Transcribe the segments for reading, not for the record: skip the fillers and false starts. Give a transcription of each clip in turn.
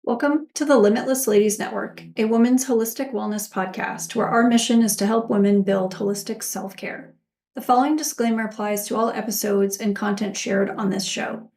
Welcome to the Limitless Ladies Network, a women's holistic wellness podcast where our mission is to help women build holistic self-care. The following disclaimer applies to all episodes and content shared on this show.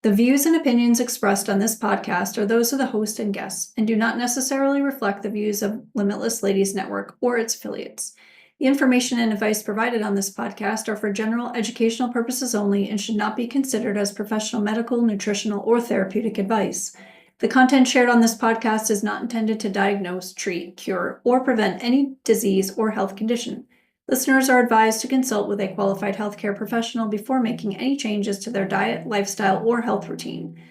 The views and opinions expressed on this podcast are those of the host and guests and do not necessarily reflect the views of Limitless Ladies Network or its affiliates. The information and advice provided on this podcast are for general educational purposes only and should not be considered as professional medical, nutritional, or therapeutic advice. The content shared on this podcast is not intended to diagnose, treat, cure, or prevent any disease or health condition. Listeners are advised to consult with a qualified healthcare professional before making any changes to their diet, lifestyle, or health routine.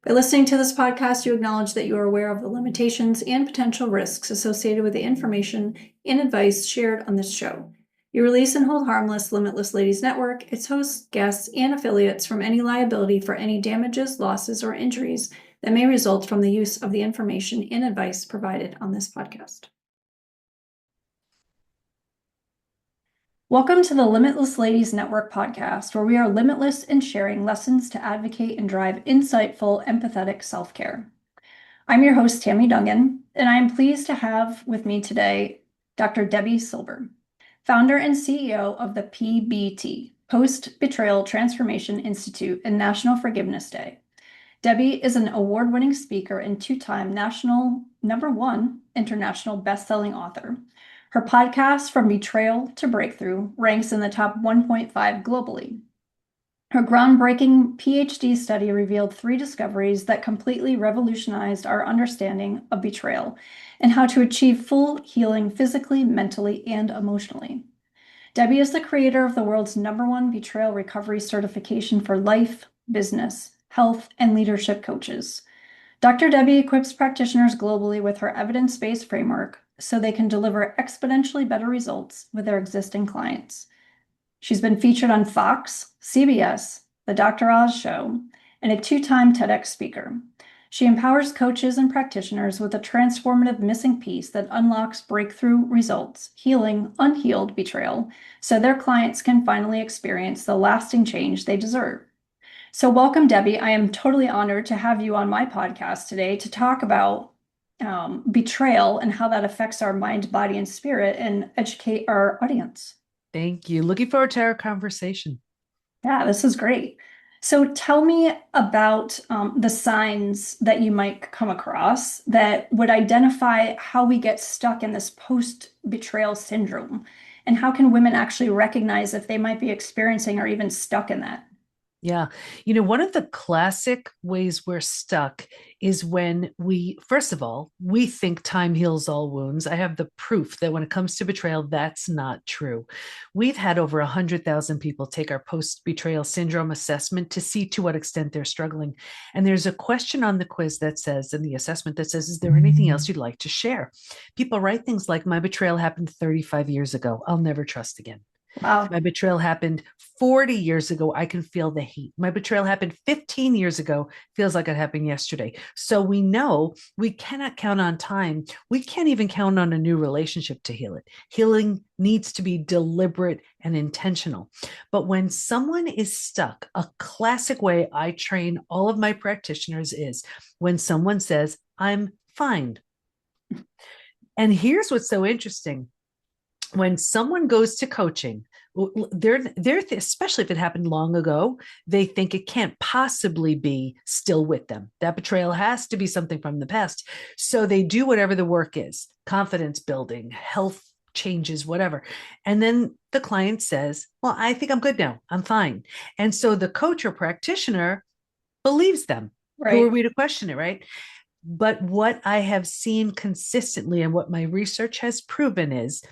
By listening to this podcast, you acknowledge that you are aware of the limitations and potential risks associated with the information and advice shared on this show. You release and hold harmless Limitless Ladies Network, its hosts, guests, and affiliates from any liability for any damages, losses, or injuries that may result from the use of the information and advice provided on this podcast. Welcome to the Limitless Ladies Network Podcast, where we are limitless in sharing lessons to advocate and drive insightful, empathetic self-care. I'm your host, Tammy Dungan, and I am pleased to have with me today Dr. Debbie Silber, founder and CEO of the PBT, Post Betrayal Transformation Institute and National Forgiveness Day. Debbie is an award-winning speaker and two-time national #1 international best-selling author. Her podcast, From Betrayal to Breakthrough, ranks in the top 1.5 globally. Her groundbreaking PhD study revealed 3 discoveries that completely revolutionized our understanding of betrayal and how to achieve full healing physically, mentally, and emotionally. Debbie is the creator of the world's #1 betrayal recovery certification for life, business, health, and leadership coaches. Dr. Debbie equips practitioners globally with her evidence-based framework so they can deliver exponentially better results with their existing clients. She's been featured on Fox, CBS, The Dr. Oz Show, and a 2-time TEDx speaker. She empowers coaches and practitioners with a transformative missing piece that unlocks breakthrough results, healing unhealed betrayal, so their clients can finally experience the lasting change they deserve. So welcome, Debbie. I am totally honored to have you on my podcast today to talk about betrayal and how that affects our mind, body, and spirit and educate our audience. Thank you. Looking forward to our conversation. Yeah, this is great. So tell me about the signs that you might come across that would identify how we get stuck in this post-betrayal syndrome, and how can women actually recognize if they might be experiencing or even stuck in that? Yeah. One of the classic ways we're stuck is when first of all, we think time heals all wounds. I have the proof that when it comes to betrayal, that's not true. We've had over 100,000 people take our post-betrayal syndrome assessment to see to what extent they're struggling. And there's a question on the quiz that says, in the assessment that says, is there anything else you'd like to share? People write things like, my betrayal happened 35 years ago. I'll never trust again. Wow. My betrayal happened 40 years ago. I can feel the heat. My betrayal happened 15 years ago. Feels like it happened yesterday. So we know we cannot count on time. We can't even count on a new relationship to heal it. Healing needs to be deliberate and intentional. But when someone is stuck, a classic way I train all of my practitioners is when someone says, I'm fine. And here's what's so interesting. When someone goes to coaching, they're especially if it happened long ago, they think it can't possibly be still with them. That betrayal has to be something from the past. So they do whatever the work is, confidence building, health changes, whatever. And then the client says, well, I think I'm good now. I'm fine. And so the coach or practitioner believes them. Right. Who are we to question it, right? But what I have seen consistently and what my research has proven is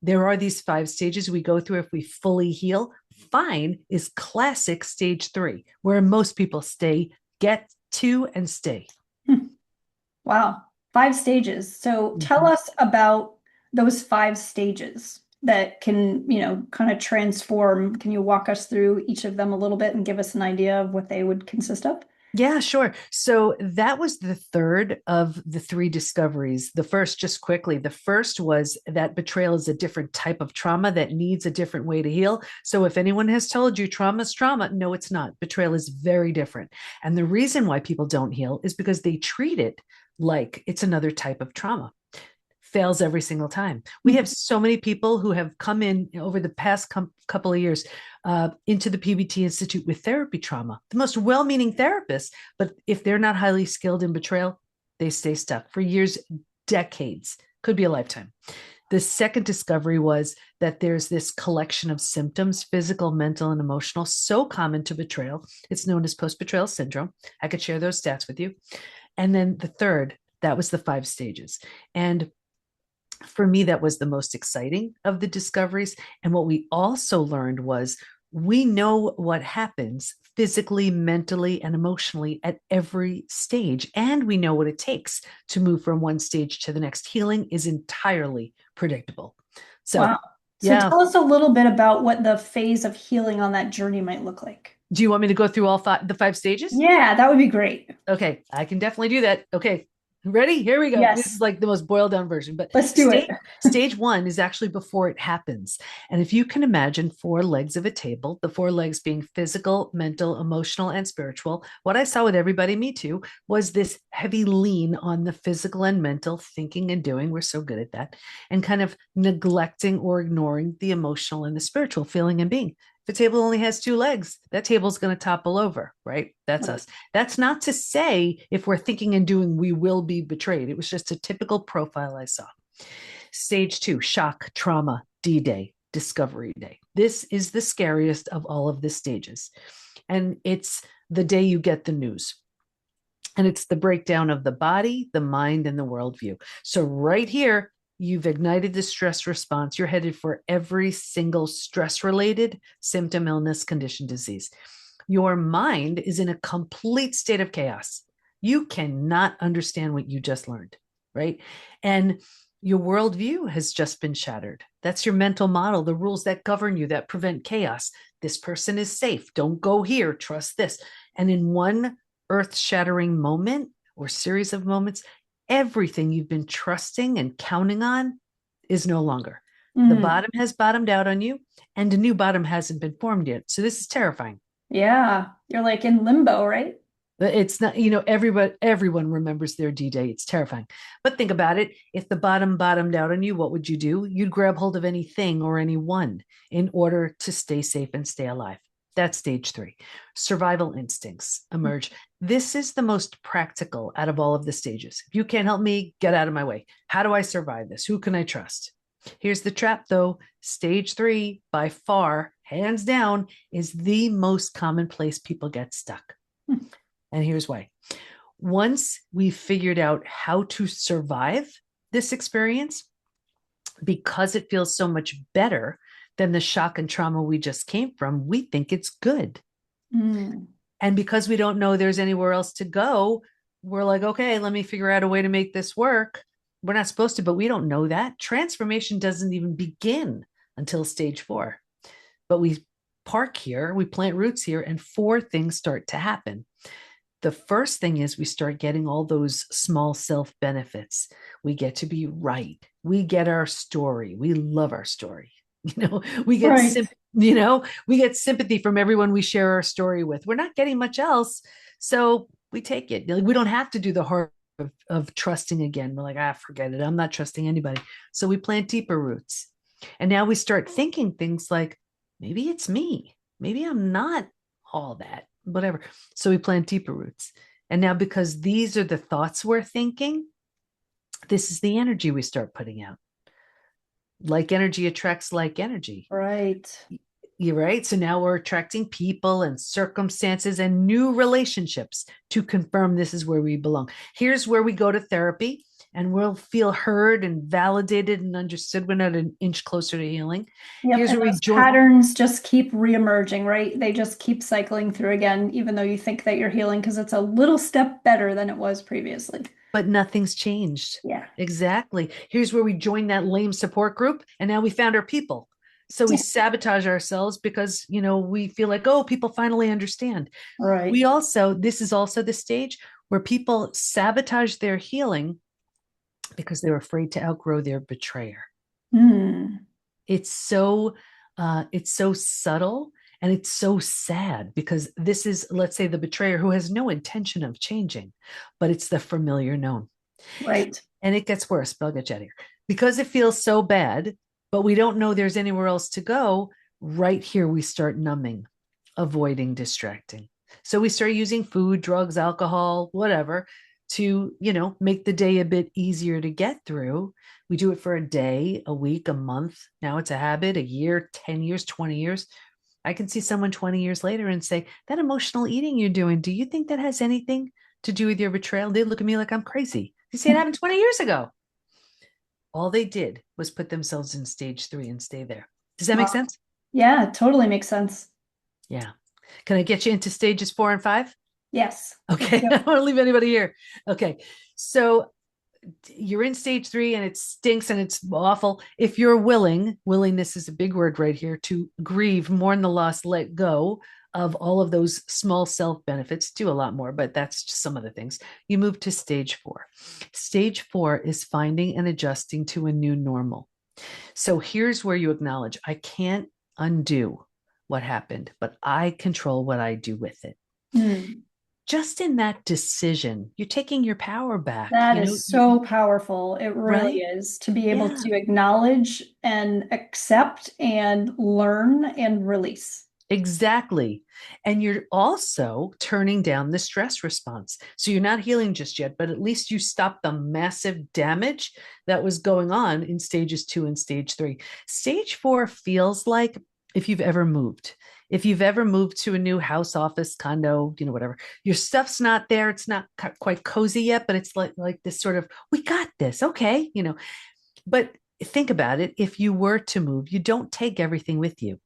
there are these 5 stages we go through if we fully heal. Fine is classic stage 3, where most people get to and stay. Wow. 5 stages. So tell us about those 5 stages that can, kind of transform. Can you walk us through each of them a little bit and give us an idea of what they would consist of? Yeah, sure. So that was the third of the three discoveries. The first, just quickly, the first was that betrayal is a different type of trauma that needs a different way to heal. So if anyone has told you trauma is trauma, no, it's not. Betrayal is very different. And the reason why people don't heal is because they treat it like it's another type of trauma. Fails every single time. We have so many people who have come in over the past couple of years into the PBT Institute with therapy trauma, the most well meaning therapists. But if they're not highly skilled in betrayal, they stay stuck for years, decades, could be a lifetime. The second discovery was that there's this collection of symptoms, physical, mental, and emotional, so common to betrayal. It's known as post betrayal syndrome. I could share those stats with you. And then the third, that was the 5 stages. And for me, that was the most exciting of the discoveries. And what we also learned was we know what happens physically, mentally, and emotionally at every stage. And we know what it takes to move from one stage to the next. Healing is entirely predictable. So, Wow. So yeah. tell us a little bit about what the phase of healing on that journey might look like. Do you want me to go through all the 5 stages? Yeah, that would be great. Okay, I can definitely do that. Okay, ready? Here we go. This is Yes, like the most boiled down version, but let's do it. stage 1 is actually before it happens. And if you can imagine 4 legs of a table, the 4 legs being physical, mental, emotional, and spiritual, what I saw with everybody, me too, was this heavy lean on the physical and mental thinking and doing. We're so good at that. And kind of neglecting or ignoring the emotional and the spiritual feeling and being. If a table only has 2 legs, that table's going to topple over, right? That's us. That's not to say if we're thinking and doing, we will be betrayed. It was just a typical profile I saw. Stage 2, shock, trauma, D-Day, discovery day. This is the scariest of all of the stages. And it's the day you get the news. And it's the breakdown of the body, the mind, and the worldview. So right here, you've ignited the stress response. You're headed for every single stress-related symptom, illness, condition, disease. Your mind is in a complete state of chaos. You cannot understand what you just learned, right? And your worldview has just been shattered. That's your mental model, the rules that govern you, that prevent chaos. This person is safe. Don't go here. Trust this. And in one earth-shattering moment or series of moments, everything you've been trusting and counting on is no longer. The bottom has bottomed out on you, and a new bottom hasn't been formed yet. So this is terrifying. Yeah, you're like in limbo, right? It's not, everyone remembers their D-Day. It's terrifying. But think about it. If the bottom bottomed out on you, what would you do? You'd grab hold of anything or anyone in order to stay safe and stay alive. That's stage 3. Survival instincts emerge. This is the most practical out of all of the stages. If you can't help me, get out of my way. How do I survive this? Who can I trust? Here's the trap, though. Stage 3, by far, hands down, is the most common place people get stuck. And here's why. Once we figured out how to survive this experience, because it feels so much better than the shock and trauma we just came from, we think it's good. And because we don't know there's anywhere else to go, we're like, okay, let me figure out a way to make this work. We're not supposed to, but we don't know that. Transformation doesn't even begin until stage 4. But we park here, we plant roots here, and 4 things start to happen. The first thing is we start getting all those small self benefits. We get to be right. We get our story. We love our story. We get we get sympathy from everyone we share our story with. We're not getting much else, so we take it. We don't have to do the hard of trusting again. We're like, forget it. I'm not trusting anybody. So we plant deeper roots, and now we start thinking things like, maybe it's me. Maybe I'm not all that. Whatever. So we plant deeper roots. And now, because these are the thoughts we're thinking, this is the energy we start putting out. Like energy attracts like energy. Right. You're right. So now we're attracting people and circumstances and new relationships to confirm this is where we belong. Here's where we go to therapy, and we'll feel heard and validated and understood. We're not an inch closer to healing. Yep. Here's And where those patterns just keep reemerging, right? They just keep cycling through again, even though you think that you're healing because it's a little step better than it was previously. But nothing's changed. Yeah. Exactly. Here's where we join that lame support group, and now we found our people. So we sabotage ourselves because, we feel like, oh, people finally understand. Right. This is also the stage where people sabotage their healing because they're afraid to outgrow their betrayer. Mm. It's so subtle, and it's so sad because this is, let's say, the betrayer who has no intention of changing, but it's the familiar known. Right. And it gets worse, but I'll get you out of here. Because it feels so bad, but we don't know there's anywhere else to go. Right here, we start numbing, avoiding, distracting. So we start using food, drugs, alcohol, whatever, to, make the day a bit easier to get through. We do it for a day, a week, a month. Now it's a habit, a year, 10 years, 20 years. I can see someone 20 years later and say, that emotional eating you're doing, do you think that has anything to do with your betrayal? They look at me like I'm crazy. You say it happened 20 years ago. All they did was put themselves in stage 3 and stay there. Does that make Wow. sense? Yeah, totally makes sense. Yeah. Can I get you into stages 4 and 5? Yes. Okay. I don't want to leave anybody here. Okay. So you're in stage 3 and it stinks and it's awful. If you're willingness is a big word right here, to grieve, mourn the loss, let go of all of those small self benefits, do a lot more, but that's just some of the things. You move to stage 4. Stage 4 is finding and adjusting to a new normal. So here's where you acknowledge, I can't undo what happened, but I control what I do with it. Mm. Just in that decision, you're taking your power back, That is so powerful. It really right? is to be able Yeah, to acknowledge and accept and learn and release. exactly. And you're also turning down the stress response. So you're not healing just yet, but at least you stopped the massive damage that was going on in stages 2 and stage 3. Stage 4 feels like if you've ever moved. If you've ever moved to a new house, office, condo, whatever, your stuff's not there. It's not quite cozy yet, but it's like this sort of, we got this. Okay. But think about it. If you were to move, you don't take everything with you.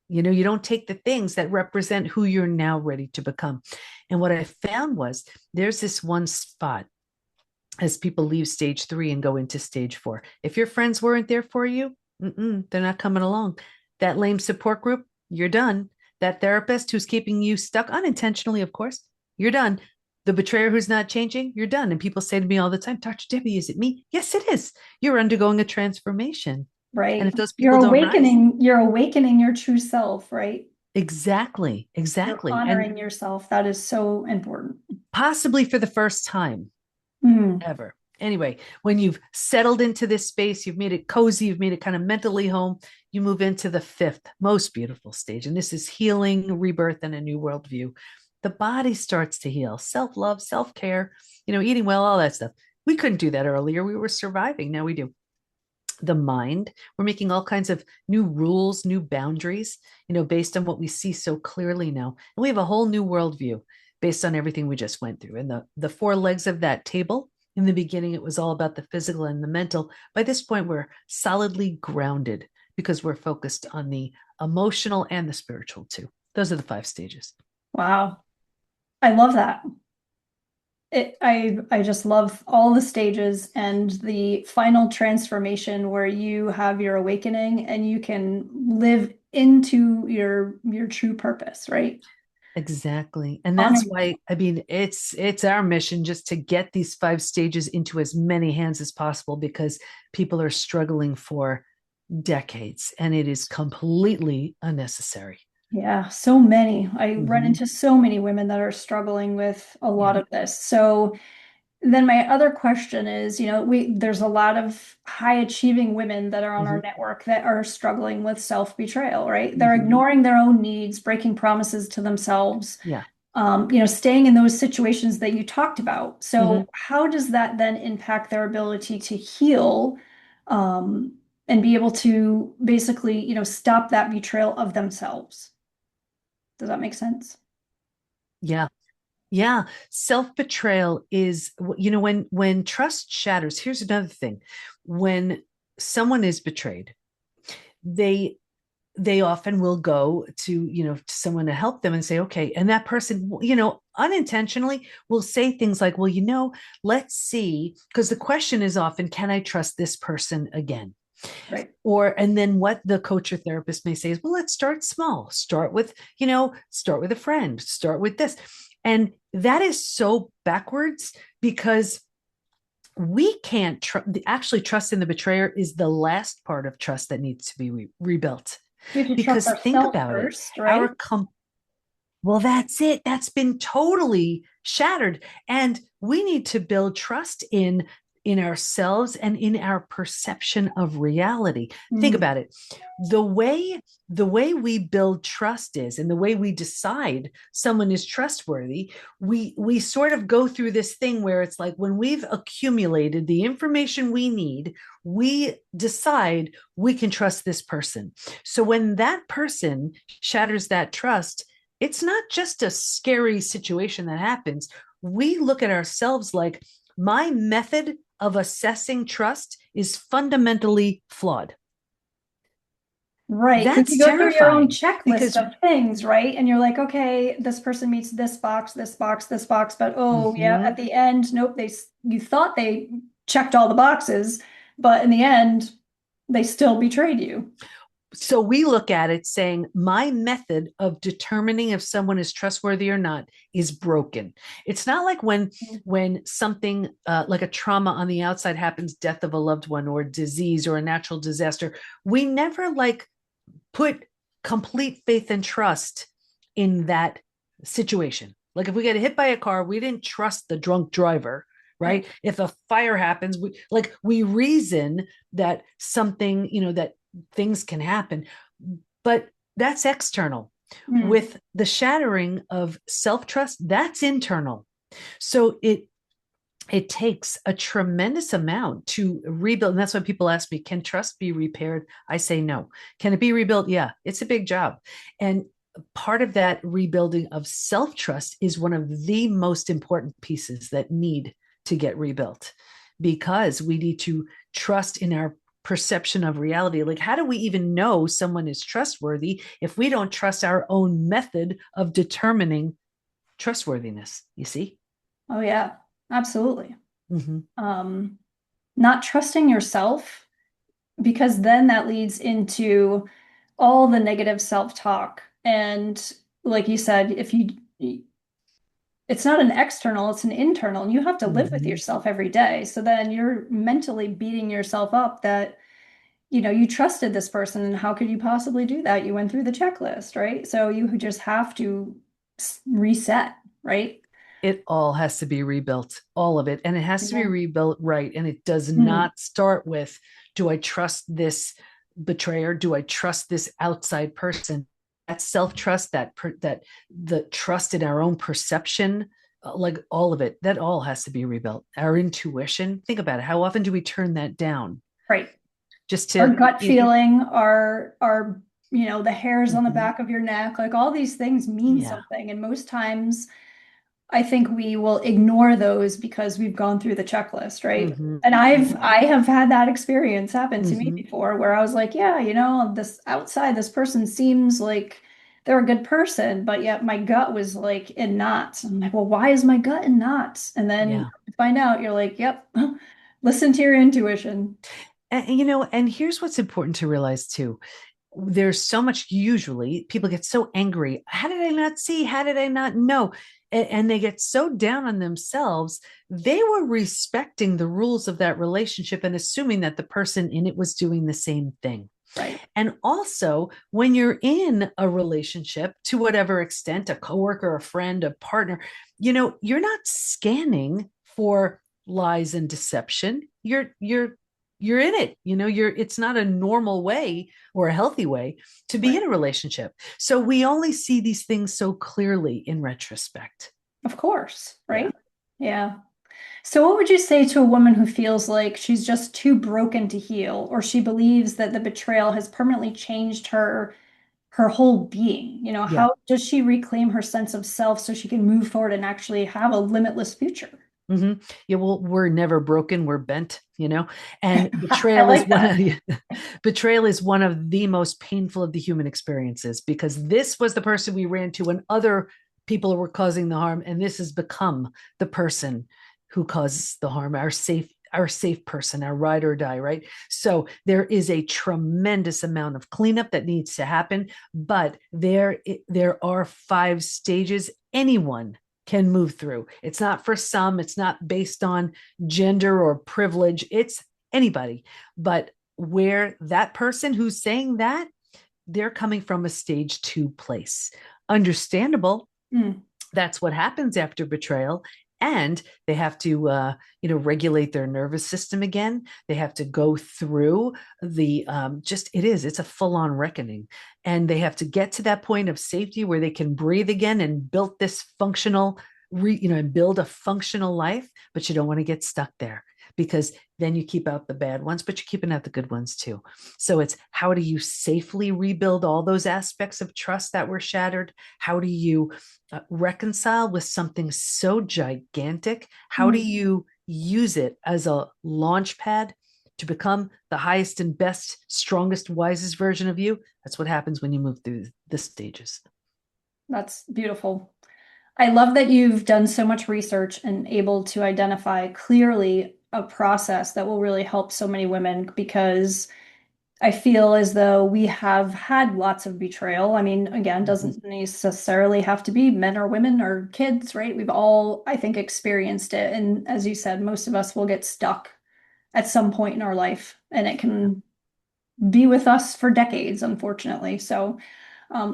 You don't take the things that represent who you're now ready to become. And what I found was there's this one spot as people leave stage 3 and go into stage 4. If your friends weren't there for you, they're not coming along. That lame support group, you're done. That therapist who's keeping you stuck unintentionally, of course, you're done. The betrayer who's not changing, you're done. And people say to me all the time, Dr. Debbie, is it me? Yes, it is. You're undergoing a transformation. And Right. if those people don't rise, You're awakening your true self, right? exactly, You're exactly. And honoring yourself. That is so important. possibly for the first time Mm. ever. Anyway, when you've settled into this space, you've made it cozy, you've made it kind of mentally home, you move into the 5th most beautiful stage. And this is healing, rebirth, and a new worldview. The body starts to heal, self love, self care, eating well, all that stuff. We couldn't do that earlier. We were surviving. Now we do. The mind, we're making all kinds of new rules, new boundaries, based on what we see so clearly now. And we have a whole new worldview based on everything we just went through. And the 4 legs of that table, in the beginning, it was all about the physical and the mental. By this point, we're solidly grounded because we're focused on the emotional and the spiritual too. Those are the 5 stages. Wow. I love that. I just love all the stages and the final transformation where you have your awakening and you can live into your true purpose, right? Exactly. And that's Honoring. why, I mean, it's our mission just to get these 5 stages into as many hands as possible, because people are struggling for decades and it is completely unnecessary. Yeah, so many. I run Mhm. into so many women that are struggling with a lot Yeah. of this. So then my other question is, there's a lot of high achieving women that are on our Mhm. network that are struggling with self-betrayal, right? They're Mhm. ignoring their own needs, breaking promises to themselves, Yeah. staying in those situations that you talked about. Mhm. So how does that then impact their ability to heal, um, and be able to basically, stop that betrayal of themselves? Does that make sense? Yeah. Yeah. Self-betrayal is, when trust shatters, here's another thing. When someone is betrayed, they they often will go to someone to help them and say, okay, and that person unintentionally will say things like, well, let's see, because the question is often, can I trust this person again? Right. And then what the coach or therapist may say is, well, let's start small. Start with a friend, start with this. And that is so backwards, because we can't actually trust in the betrayer is the last part of trust that needs to be rebuilt. We have to trust Because think ourselves about it, first, right? well, that's it. That's been totally shattered. And we need to build trust in ourselves and in our perception of reality. Think about it. The way we build trust is, and the way we decide someone is trustworthy, we sort of go through this thing where it's like, when we've accumulated the information we need, we decide we can trust this person. So when that person shatters that trust, it's not just a scary situation that happens. We look at ourselves like, my method of assessing trust is fundamentally flawed. Right. Because That's you go through your own terrifying, checklist because of things, right? And you're like, okay, this person meets this box, this box, this box, but oh yeah, at the end, nope, you thought they checked all the boxes, but in the end, they still betrayed you. so we look at it saying, my method of determining if someone is trustworthy or not is broken. It's not like when something like a trauma on the outside happens, death of a loved one or disease or a natural disaster. We never like put complete faith and trust in that situation. Like if we get hit by a car, we didn't trust the drunk driver, right? If a fire happens, we reason that something, that things can happen, but that's external. With the shattering of self-trust, that's internal. So it takes a tremendous amount to rebuild. And that's why people ask me, can trust be repaired? I say no. Can it be rebuilt? Yeah, it's a big job. And part of that rebuilding of self-trust is one of the most important pieces that need to get rebuilt, because we need to trust in our perception of reality. Like, how do we even know someone is trustworthy if we don't trust our own method of determining trustworthiness? You see? Oh yeah, absolutely. Mm-hmm. Not trusting yourself, because then that leads into all the negative self-talk. And like you said, it's not an external, it's an internal, and you have to live with Mm-hmm. yourself every day. So then you're mentally beating yourself up that, you trusted this person, and how could you possibly do that? You went through the checklist, right? So you just have to reset, right? It all has to be rebuilt, all of it. And it has to be Yeah. rebuilt right. And it does Mhm. not start with, do I trust this betrayer? Do I trust this outside person? That self-trust, that the trust in our own perception, like all of it, that all has to be rebuilt. Our intuition, think about it. How often do we turn that down? Right. Just Our to, gut feeling, our the hairs on the Mhm. back of your neck, like all these things mean Yeah. something. And most times I think we will ignore those because we've gone through the checklist, right? Mm-hmm. And Mm-hmm. I have had that experience happen to me Mm-hmm. before, where I was like, yeah, this outside, this person seems like they're a good person, but yet my gut was like in knots. I'm like, well, why is my gut in knots? And then Yeah. you find out, you're like, yep, listen to your intuition. And here's what's important to realize too. There's so much, usually people get so angry. How did I not see? How did I not know? And they get so down on themselves. They were respecting the rules of that relationship and assuming that the person in it was doing the same thing. Right. And also, when you're in a relationship, to whatever extent, a coworker, a friend, a partner, you're not scanning for lies and deception. You're in it. It's not a normal way or a healthy way to be Right. in a relationship. So we only see these things so clearly in retrospect. Of course. Yeah. Right. Yeah. So, what would you say to a woman who feels like she's just too broken to heal, or she believes that the betrayal has permanently changed her whole being? Yeah. How does she reclaim her sense of self so she can move forward and actually have a limitless future? Mm-hmm. Yeah, well, we're never broken, we're bent. And I like that. betrayal is one of the most painful of the human experiences, because this was the person we ran to when other people were causing the harm, and this has become the person who causes the harm, our safe person, our ride or die, right? So there is a tremendous amount of cleanup that needs to happen, but there are 5 stages anyone can move through. It's not for some, it's not based on gender or privilege, it's anybody. But where that person who's saying that, they're coming from a stage 2 place. Understandable. Mm. That's what happens after betrayal. And they have to regulate their nervous system again. They have to go through the it's a full-on reckoning, and they have to get to that point of safety where they can breathe again and build this functional and build a functional life. But you don't want to get stuck there, because then you keep out the bad ones, but you're keeping out the good ones too. So it's, how do you safely rebuild all those aspects of trust that were shattered? How do you reconcile with something so gigantic? How do you use it as a launch pad to become the highest and best, strongest, wisest version of you? That's what happens when you move through the stages. That's beautiful. I love that you've done so much research and able to identify clearly a process that will really help so many women, because I feel as though we have had lots of betrayal. I mean, again, doesn't necessarily have to be men or women or kids, right? We've all, I think, experienced it. And as you said, most of us will get stuck at some point in our life, and it can be with us for decades, unfortunately. So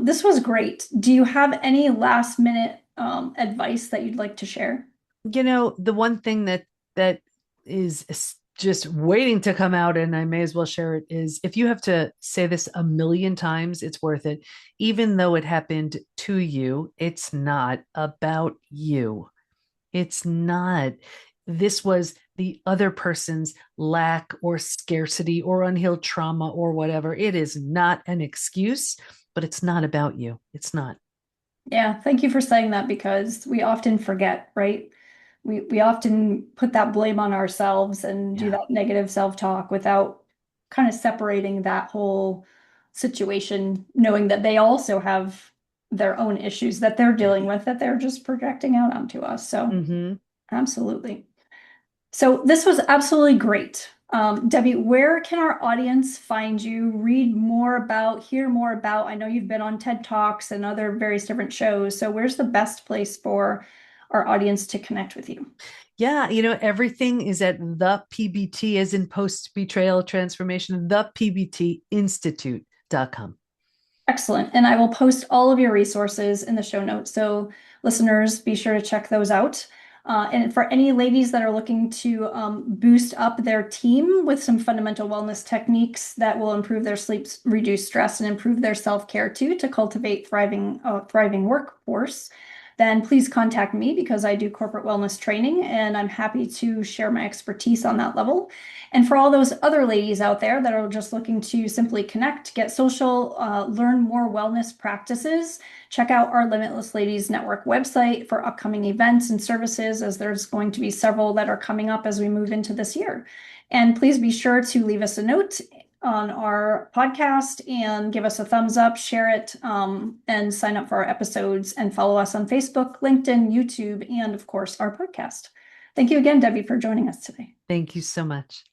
this was great. Do you have any last minute advice that you'd like to share? The one thing that is just waiting to come out, and I may as well share it, is if you have to say this a million times, it's worth it. Even though it happened to you, it's not about you. It's not. This was the other person's lack or scarcity or unhealed trauma or whatever. It is not an excuse, but it's not about you. It's not. Yeah, thank you for saying that, because we often forget, right? We often put that blame on ourselves and do Yeah. that negative self-talk without kind of separating that whole situation, knowing that they also have their own issues that they're dealing with, that they're just projecting out onto us. So, Mm-hmm. absolutely. So this was absolutely great. Debbie, where can our audience find you, read more about, hear more about? I know you've been on TED Talks and other various different shows. So where's the best place for our audience to connect with you? Yeah, everything is at the PBT, as in Post Betrayal Transformation, the PBT Institute.com. Excellent. And I will post all of your resources in the show notes. So listeners, be sure to check those out. And for any ladies that are looking to boost up their team with some fundamental wellness techniques that will improve their sleep, reduce stress, and improve their self-care too, to cultivate thriving workforce, then please contact me, because I do corporate wellness training and I'm happy to share my expertise on that level. And for all those other ladies out there that are just looking to simply connect, get social, learn more wellness practices, check out our Limitless Ladies Network website for upcoming events and services, as there's going to be several that are coming up as we move into this year. And please be sure to leave us a note on our podcast and give us a thumbs up, share it, and sign up for our episodes, and follow us on Facebook, LinkedIn, YouTube, and of course, our podcast. Thank you again, Debbie, for joining us today. Thank you so much.